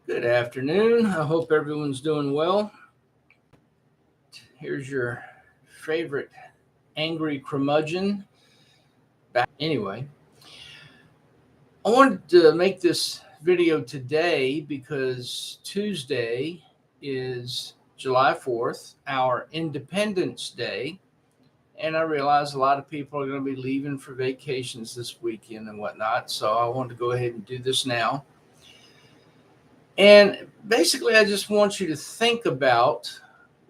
Good afternoon. I hope everyone's doing well. Here's your favorite angry curmudgeon. Anyway, I wanted to make this video today because Tuesday is July 4th, our Independence Day. And I realize a lot of people are going to be leaving for vacations this weekend and whatnot. So I wanted to go ahead and do this now. And basically, I just want you to think about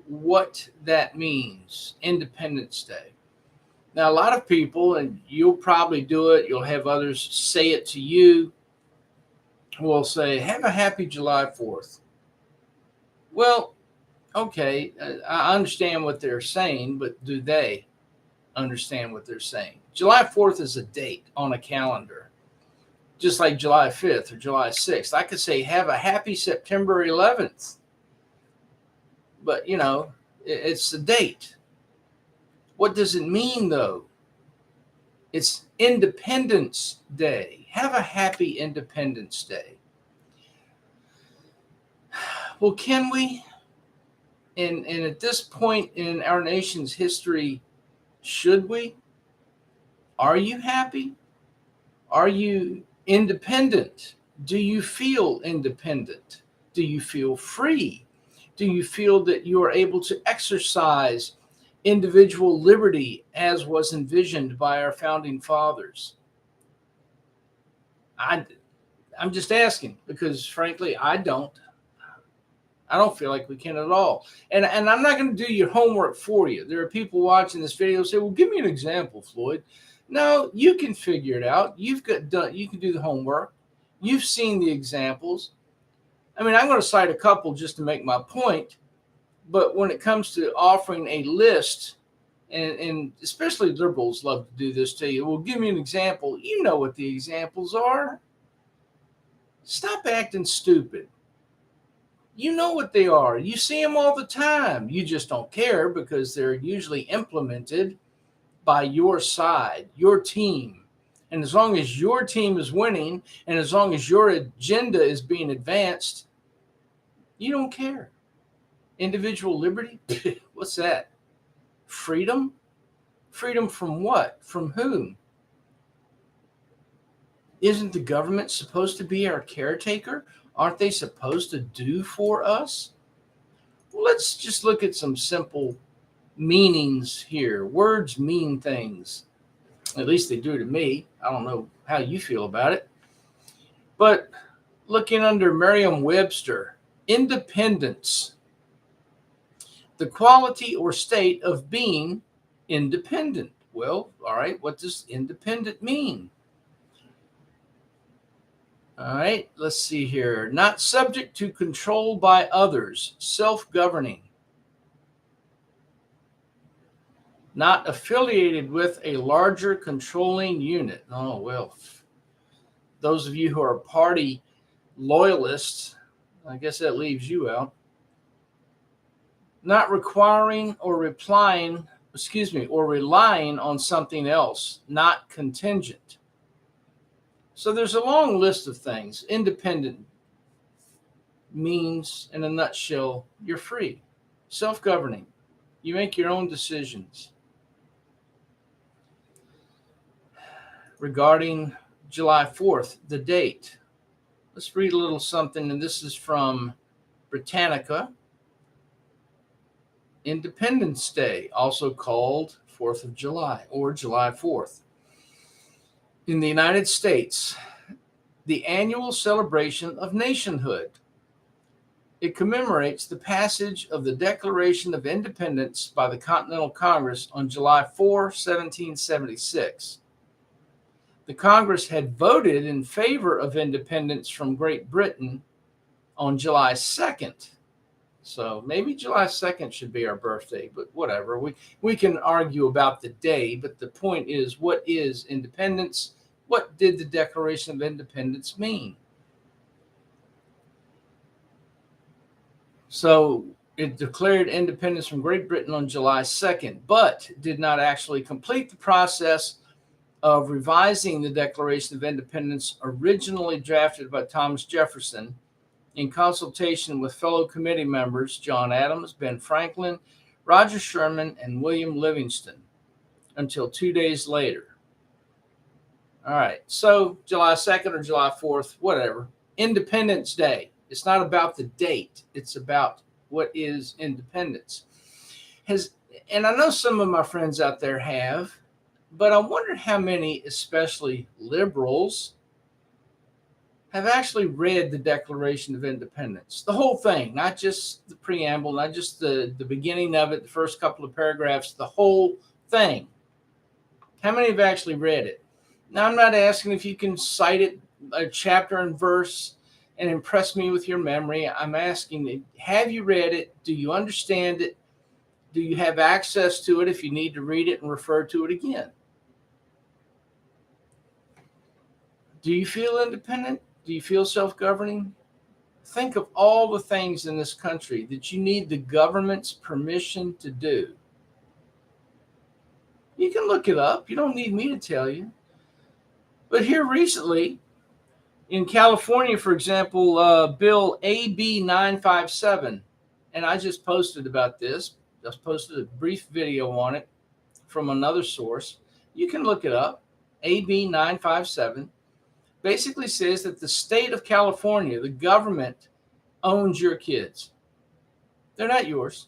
what that means, Independence Day. Now, a lot of people, and you'll probably do it, you'll have others say it to you, will say, have a happy July 4th. Well, okay, I understand what they're saying, but do they understand what they're saying? July 4th is a date on a calendar, just like July 5th or July 6th. I could say, have a happy September 11th. But, it's a date. What does it mean, though? It's Independence Day. Have a happy Independence Day. Well, can we? And at this point in our nation's history, should we? Are you happy? Are you independent? Do you feel independent? Do you feel free? Do you feel that you are able to exercise individual liberty as was envisioned by our founding fathers? I'm just asking because, frankly, I don't feel like we can at all. And I'm not going to do your homework for you. There are people watching this video who say, well, give me an example, Floyd. No, you can figure it out. You can do the homework. You've seen the examples. I mean, I'm going to cite a couple just to make my point. But when it comes to offering a list, and especially liberals love to do this to you, well, give me an example. You know what the examples are. Stop acting stupid. You know what they are. You see them all the time. You just don't care because they're usually implemented by your side, your team. And as long as your team is winning and as long as your agenda is being advanced, you don't care. Individual liberty? What's that? Freedom? Freedom from what? From whom? Isn't the government supposed to be our caretaker? Aren't they supposed to do for us? Well, let's just look at some simple meanings here. Words mean things. At least they do to me. I don't know how you feel about it. But looking under Merriam-Webster, independence, the quality or state of being independent. Well, all right, what does independent mean? All right, let's see here. Not subject to control by others, self-governing. Not affiliated with a larger controlling unit. Oh, well, those of you who are party loyalists, I guess that leaves you out. Not requiring or relying on something else, not contingent. So there's a long list of things. Independent means, in a nutshell, you're free, self-governing. You make your own decisions. Regarding July 4th, the date. Let's read a little something, and this is from Britannica. Independence Day, also called 4th of July or July 4th. In the United States, the annual celebration of nationhood. It commemorates the passage of the Declaration of Independence by the Continental Congress on July 4, 1776. The Congress had voted in favor of independence from Great Britain on July 2nd. So maybe July 2nd should be our birthday, but whatever. We can argue about the day, but the point is, what is independence? What did the Declaration of Independence mean? So it declared independence from Great Britain on July 2nd, but did not actually complete the process of revising the Declaration of Independence originally drafted by Thomas Jefferson in consultation with fellow committee members John Adams, Ben Franklin, Roger Sherman, and William Livingston until 2 days later. All right, so July 2nd or July 4th, whatever. Independence Day. It's not about the date. It's about what is independence. And I know some of my friends out there have, but I wonder how many, especially liberals, have actually read the Declaration of Independence. The whole thing, not just the preamble, not just the beginning of it, the first couple of paragraphs, the whole thing. How many have actually read it? Now, I'm not asking if you can cite it, a chapter and verse, and impress me with your memory. I'm asking, have you read it? Do you understand it? Do you have access to it if you need to read it and refer to it again? Do you feel independent? Do you feel self-governing? Think of all the things in this country that you need the government's permission to do. You can look it up. You don't need me to tell you. But here recently, in California, for example, Bill AB 957, and I just posted about this. Just posted a brief video on it from another source. You can look it up. AB 957 basically says that the state of California, the government, owns your kids. They're not yours.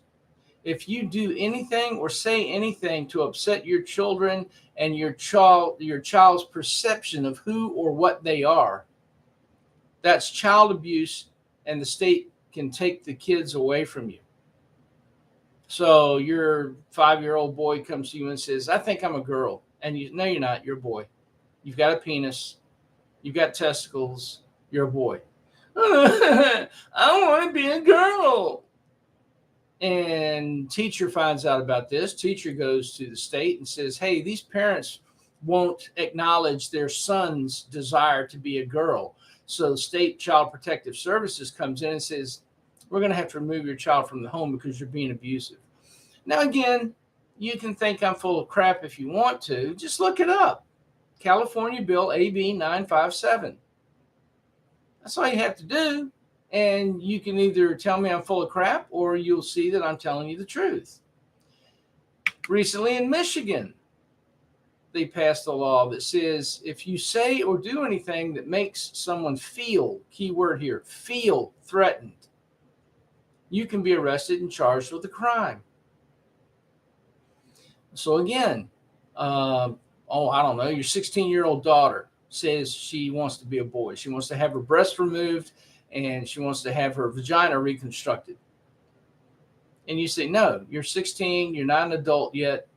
If you do anything or say anything to upset your children and your child's perception of who or what they are, that's child abuse, and the state can take the kids away from you. So your 5-year-old boy comes to you and says, I think I'm a girl. And no, you're not. You're a boy. You've got a penis. You've got testicles. You're a boy. I want to be a girl. And teacher finds out about this. Teacher goes to the state and says, hey, these parents won't acknowledge their son's desire to be a girl. So state child protective services comes in and says, we're going to have to remove your child from the home because you're being abusive. Now, again, you can think I'm full of crap if you want to. Just look it up. California Bill AB 957. That's all you have to do. And you can either tell me I'm full of crap or you'll see that I'm telling you the truth. Recently in Michigan, they passed a law that says if you say or do anything that makes someone feel, key word here, feel threatened, you can be arrested and charged with a crime. So again, I don't know, your 16-year-old daughter says she wants to be a boy. She wants to have her breast removed and she wants to have her vagina reconstructed. And you say, no, you're 16, you're not an adult yet.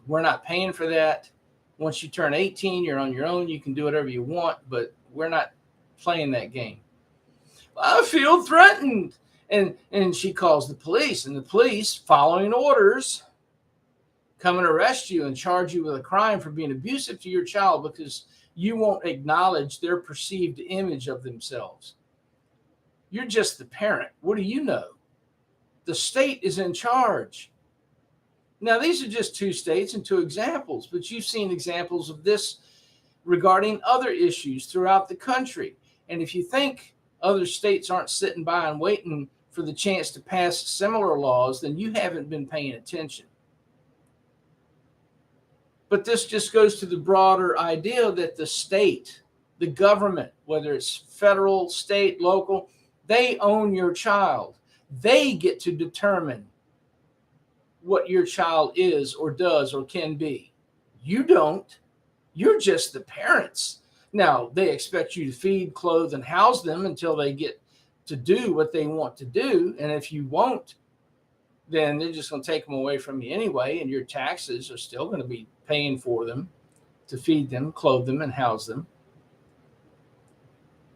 We're not paying for that. Once you turn 18, you're on your own. You can do whatever you want, but we're not playing that game. I feel threatened. And she calls the police, and the police, following orders, come and arrest you and charge you with a crime for being abusive to your child because you won't acknowledge their perceived image of themselves. You're just the parent. What do you know? The state is in charge. Now, these are just 2 states and 2 examples, but you've seen examples of this regarding other issues throughout the country. And if you think other states aren't sitting by and waiting for the chance to pass similar laws, then you haven't been paying attention. But this just goes to the broader idea that the state, the government, whether it's federal, state, local, they own your child. They get to determine what your child is or does or can be. You don't. You're just the parents. Now, they expect you to feed, clothe, and house them until they get to do what they want to do. And if you won't, then they're just going to take them away from you anyway, and your taxes are still going to be paying for them to feed them, clothe them, and house them.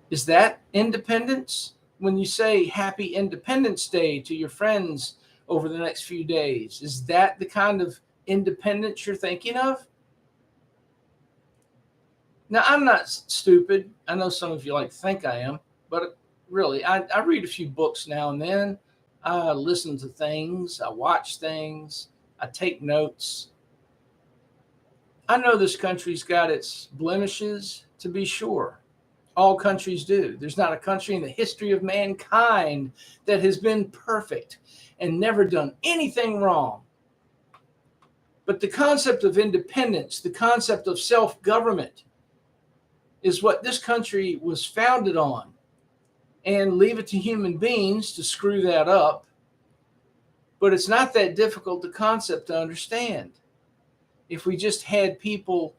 Is that independence? When you say Happy Independence Day to your friends over the next few days, is that the kind of independence you're thinking of? Now, I'm not stupid. I know some of you like to think I am, but really, I read a few books now and then. I listen to things. I watch things. I take notes. I know this country's got its blemishes, to be sure. All countries do. There's not a country in the history of mankind that has been perfect and never done anything wrong. But the concept of independence, the concept of self-government, is what this country was founded on. And leave it to human beings to screw that up. But it's not that difficult a concept to understand. If we just had people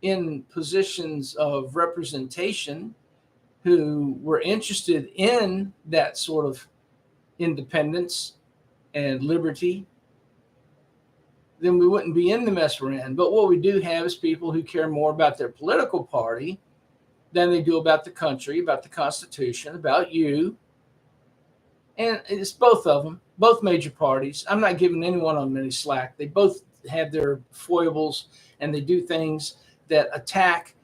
in positions of representation who were interested in that sort of independence and liberty, then we wouldn't be in the mess we're in. But what we do have is people who care more about their political party than they do about the country, about the Constitution, about you. And it's both of them, both major parties. I'm not giving any one of them any slack. They both have their foibles, and they do things that attack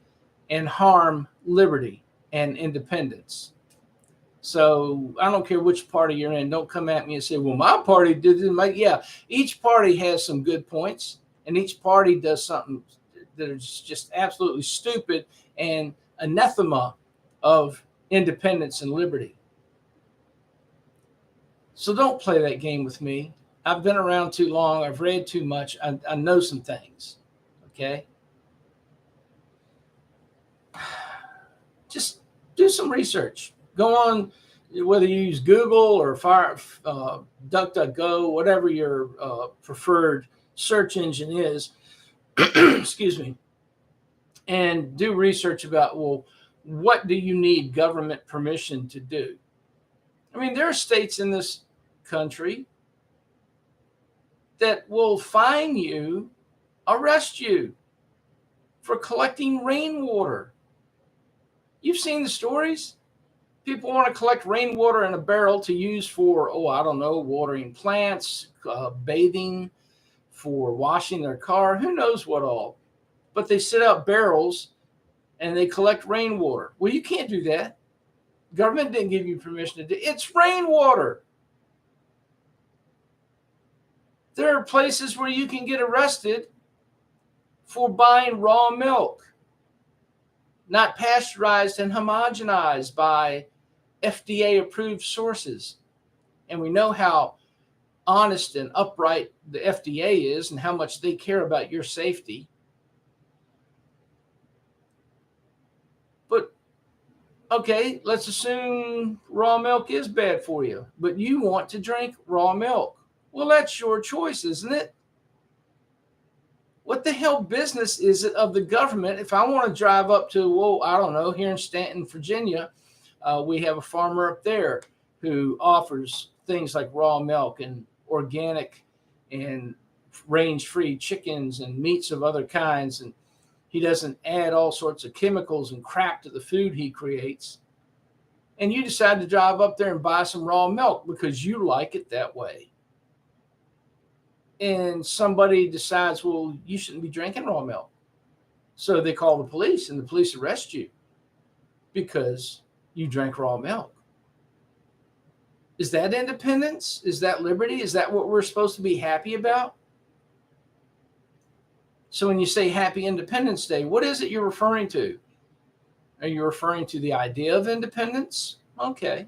and harm liberty and independence. So I don't care which party you're in. Don't come at me and say, well, my party did it. Yeah, each party has some good points, and each party does something that is just absolutely stupid and anathema of independence and liberty. So don't play that game with me. I've been around too long. I've read too much. I know some things. Okay? Just do some research. Go on, whether you use Google or DuckDuckGo, whatever your preferred search engine is, excuse me, and do research about, well, what do you need government permission to do? I mean, there are states in this country that will fine you, arrest you for collecting rainwater. You've seen the stories. People want to collect rainwater in a barrel to use for, watering plants, bathing, for washing their car, who knows what all. But they sit out barrels and they collect rainwater. Well, you can't do that. Government didn't give you permission to do it. It's rainwater. There are places where you can get arrested for buying raw milk, not pasteurized and homogenized by FDA-approved sources. And we know how honest and upright the FDA is and how much they care about your safety. But, okay, let's assume raw milk is bad for you, but you want to drink raw milk. Well, that's your choice, isn't it? What the hell business is it of the government if I want to drive up to, here in Stanton, Virginia, we have a farmer up there who offers things like raw milk and organic and range-free chickens and meats of other kinds, and he doesn't add all sorts of chemicals and crap to the food he creates. And you decide to drive up there and buy some raw milk because you like it that way. And somebody decides, well, you shouldn't be drinking raw milk. So they call the police, and the police arrest you because you drank raw milk. Is that independence? Is that liberty? Is that what we're supposed to be happy about? So when you say Happy Independence Day, what is it you're referring to? Are you referring to the idea of independence? Okay.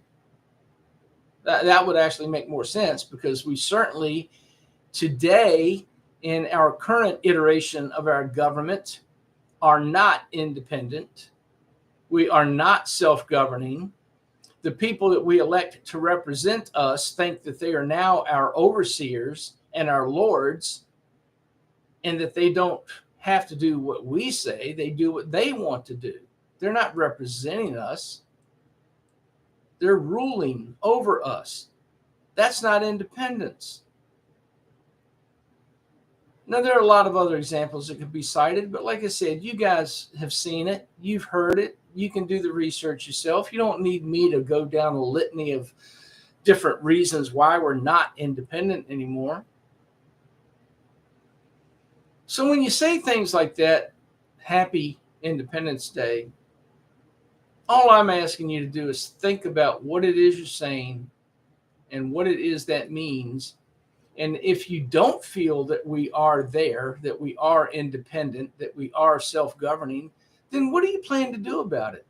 That would actually make more sense, because we certainly today, in our current iteration of our government, are not independent. We are not self-governing. The people that we elect to represent us think that they are now our overseers and our lords, and that they don't have to do what we say. They do what they want to do. They're not representing us. They're ruling over us. That's not independence. Now, there are a lot of other examples that could be cited, but like I said, you guys have seen it. You've heard it. You can do the research yourself. You don't need me to go down a litany of different reasons why we're not independent anymore. So when you say things like that, Happy Independence Day, all I'm asking you to do is think about what it is you're saying and what it is that means. And if you don't feel that we are there, that we are independent, that we are self-governing, then what do you plan to do about it?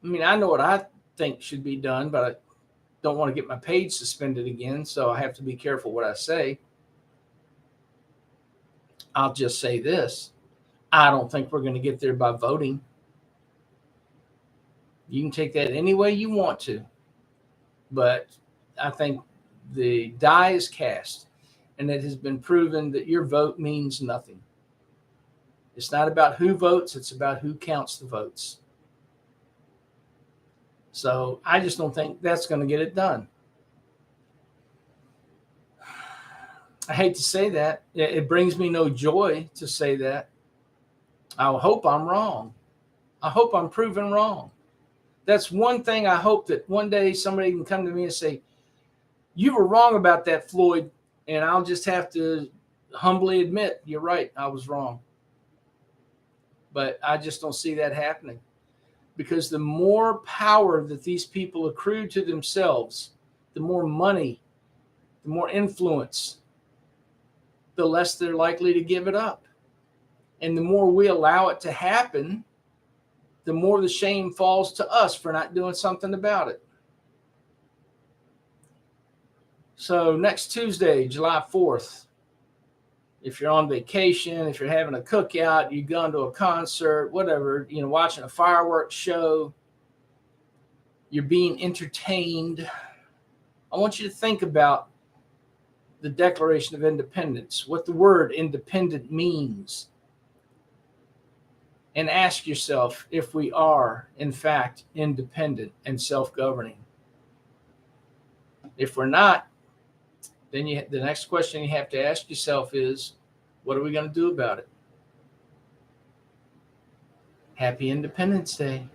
I mean, I know what I think should be done, but I don't want to get my page suspended again, so I have to be careful what I say. I'll just say this. I don't think we're going to get there by voting. You can take that any way you want to, but I think the die is cast, and it has been proven that your vote means nothing. It's not about who votes, it's about who counts the votes. So I just don't think that's going to get it done. I hate to say that. It brings me no joy to say that. I hope I'm wrong. I hope I'm proven wrong. That's one thing I hope that one day somebody can come to me and say, you were wrong about that, Floyd. And I'll just have to humbly admit, you're right, I was wrong. But I just don't see that happening. Because the more power that these people accrue to themselves, the more money, the more influence, the less they're likely to give it up. And the more we allow it to happen, the more the shame falls to us for not doing something about it. So next Tuesday, July 4th, if you're on vacation, if you're having a cookout, you've gone to a concert, whatever, watching a fireworks show, you're being entertained, I want you to think about the Declaration of Independence, what the word independent means, and ask yourself if we are, in fact, independent and self-governing. If we're not, then the next question you have to ask yourself is, what are we going to do about it? Happy Independence Day.